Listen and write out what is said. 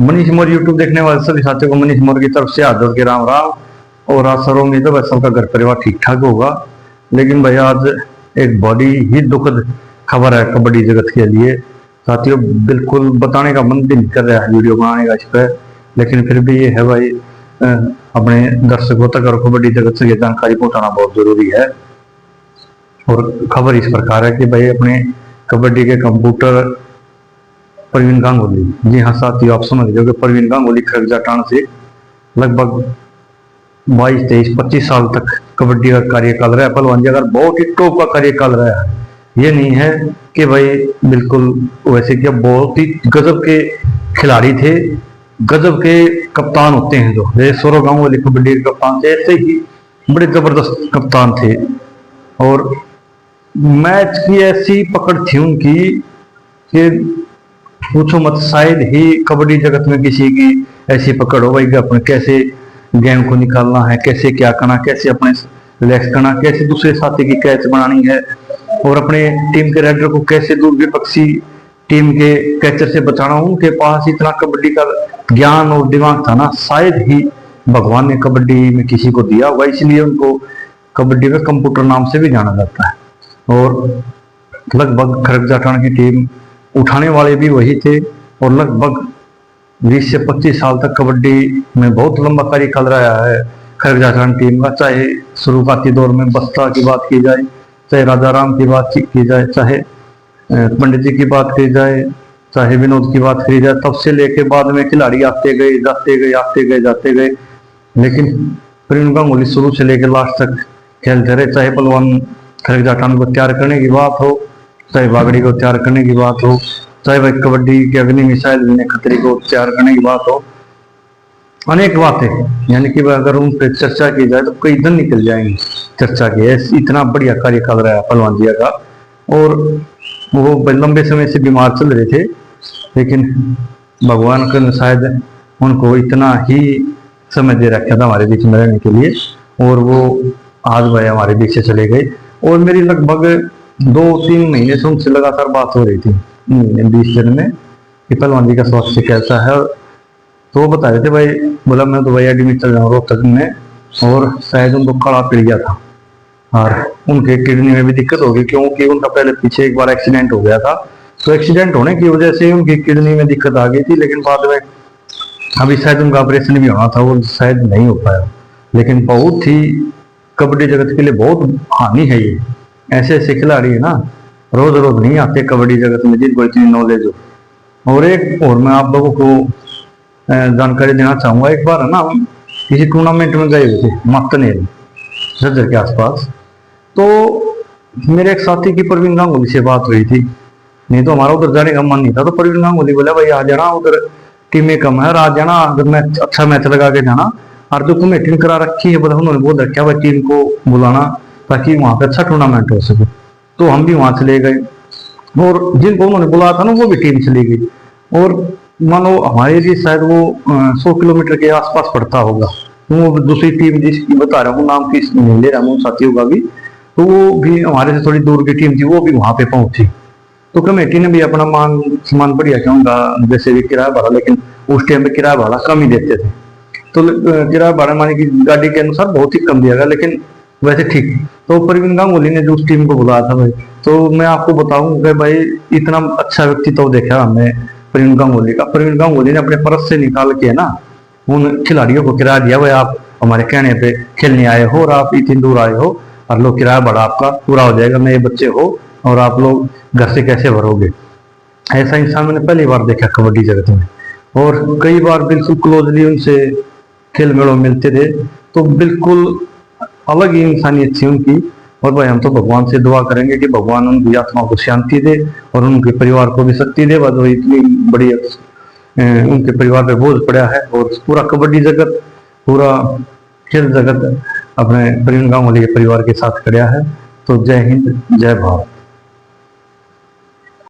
मनीष मोर YouTube देखने वाले सभी साथियों को मनीष मोर की तरफ से हाथ जोड़ के राम राम। और आशा उम्मीद है भाई सबका घर परिवार ठीक ठाक होगा। लेकिन भाई आज एक बड़ी ही दुखद खबर है कबड्डी जगत के लिए साथियों। बिल्कुल बताने का मन भी नहीं कर रहा है वीडियो बनाने का इस पर, लेकिन फिर भी ये है भाई अपने दर्शकों तक और कबड्डी जगत से ये जानकारी पहुंचाना बहुत जरूरी है। और खबर इस प्रकार है कि भाई अपने कबड्डी के कंप्यूटर प्रवीण गांगुली, जी हाँ साथियों आप समझ लो कि प्रवीण गांगुली खरगजाटान से लगभग 22, 23, 25 साल तक कबड्डी का कार्यकाल रहा है। पहलवान जी अगर बहुत ही टॉप का कार्यकाल रहा है, ये नहीं है कि भाई बिल्कुल वैसे क्या, बहुत ही गजब के खिलाड़ी थे, गजब के कप्तान होते हैं जो जैसे सौरव गांगुली कबड्डी के कप्तान थे, ऐसे ही बड़े जबरदस्त कप्तान थे। और मैच की ऐसी पकड़ थी उनकी कि पूछो मत, शायद ही कबड्डी जगत में किसी की ऐसी पकड़ हो भाई कि अपने कैसे गेम को निकालना है, कैसे क्या करना, कैसे अपने रिलैक्स करना, कैसे दूसरे साथी की कैच बनानी है और अपने टीम के रेडर को कैसे दूर विपक्षी टीम के कैचर से बचाना। उनके पास इतना कबड्डी का ज्ञान और दिमाग था ना, शायद ही भगवान ने कबड्डी में किसी को दिया होगा, इसलिए उनको कबड्डी में कंप्यूटर नाम से भी जाना जाता है। और लगभग खरगजाटान की टीम उठाने वाले भी वही थे और लगभग 20 से 25 साल तक कबड्डी में बहुत लंबा कार्यकाल रहा है खरगजाटान टीम का। चाहे शुरुआती दौर में बस्ता की बात की जाए, चाहे राजा राम की बात की जाए, चाहे पंडित जी की बात की जाए, चाहे विनोद की बात की जाए, तब से लेके बाद में खिलाड़ी आते गए जाते गए आते गए जाते गए। लेकिन प्रवीण गांगुली शुरू से लेकर लास्ट तक खेलते रहे। चाहे पहलवान खरगजाटान को तैयार करने की बात हो, चाहे बागड़ी को तैयार करने की बात हो, चाहे भाई कबड्डी के अग्नि मिसाइल विनय खत्री को तैयार करने की बात हो, अनेक बातें यानी कि अगर उन पर चर्चा की जाए तो कई दिन निकल जाएंगे चर्चा के। इतना बढ़िया कार्यकाल रहा पहलवान जी का। और वो लंबे समय से बीमार चल रहे थे, लेकिन भगवान का शायद उनको इतना ही समय दे रखा था हमारे बीच में रहने के लिए, और वो आज भाई हमारे बीच से चले गए। और मेरी लगभग 2-3 महीने से उनसे लगातार बात हो रही थी 20 दिन में कि पहलवान जी का स्वास्थ्य कैसा है। तो वो बता रहे थे भाई, बोला मैं तो भाई एडमिट चल रहा हूँ रोहतक में, और शायद उनको कड़ा पड़ गया था और उनके किडनी में भी दिक्कत होगी, क्योंकि उनका पहले पीछे एक बार एक्सीडेंट हो गया था। तो एक्सीडेंट होने की वजह से उनकी किडनी में दिक्कत आ गई थी, लेकिन बाद में अभी शायद उनका ऑपरेशन भी होना था, वो शायद नहीं हो पाया। लेकिन बहुत ही कबड्डी जगत के लिए बहुत हानि है ये। ऐसे ऐसे खिलाड़ी है ना, रोज रोज नहीं आते कबड्डी जगत में जिनको इतनी नॉलेज हो। और एक और मैं आप लोगों को जानकारी देना चाहूंगा। एक बार है ना हम किसी टूर्नामेंट में गए हुए थे मक्तनेर झज्जर के आसपास, तो मेरे एक साथी की प्रवीण गांगुली से बात हुई थी, नहीं तो हमारा उधर जाने का मन नहीं था। तो प्रवीण गांगुली बोला भाई आ जाना, उधर टीमें कम है, आ जाना, अगर मैच अच्छा मैच लगा के जाना। और जो कमेटी करा रखी है मतलब उन्होंने बोल रखा भाई टीम को बुलाना ताकि वहां पे अच्छा टूर्नामेंट हो सके। तो हम भी वहां चले गए और जिनको उन्होंने बुलाया था ना वो भी टीम चली गई। और मानो हमारे लिए शायद वो 100 किलोमीटर के आसपास पड़ता होगा। वो दूसरी टीम जिसकी बता रहा हूँ, नाम की नहीं ले रहा हूँ साथियों का भी, तो वो भी हमारे से थोड़ी दूर की टीम थी, वो भी वहां पे पहुंची। तो कमेटी ने भी अपना मान सम्मान बढ़िया किया उनका, जैसे भी किराया भाड़ा, लेकिन उस टाइम पे किराया भाड़ा कम ही देते थे। तो किराया भाड़ा माने की गाड़ी के अनुसार बहुत ही कम दिया गया, लेकिन वैसे ठीक। तो प्रवीण गांगुली ने जो उस टीम को बुलाया था भाई, तो मैं आपको बताऊं कि भाई इतना अच्छा व्यक्तित्व देखा हमने प्रवीण गांगुली का। प्रवीण गांगुली ने अपने परस से निकाल के ना उन खिलाड़ियों को किराया दिया, भाई आप हमारे कहने पे खेलने आए हो और आप इतनी दूर आए हो, और लो किराया भाड़ा आपका पूरा हो जाएगा, नए बच्चे हो और आप लोग घर से कैसे भरोगे। ऐसा इंसान मैंने पहली बार देखा कबड्डी जगत में। और कई बार बिल्कुल क्लोजली उनसे खेल मेलों मिलते थे, तो बिल्कुल अलग ही इंसानियत थी उनकी। और भाई हम तो भगवान से दुआ करेंगे कि भगवान उनकी आत्मा को शांति दे और उनके परिवार को भी शक्ति दे। वो इतनी बड़ी उनके परिवार पे बोझ पड़ा है, और पूरा कबड्डी जगत, पूरा खेल जगत अपने प्रवीण गांगुली के परिवार के साथ खड़ा है। तो जय हिंद, जय भारत।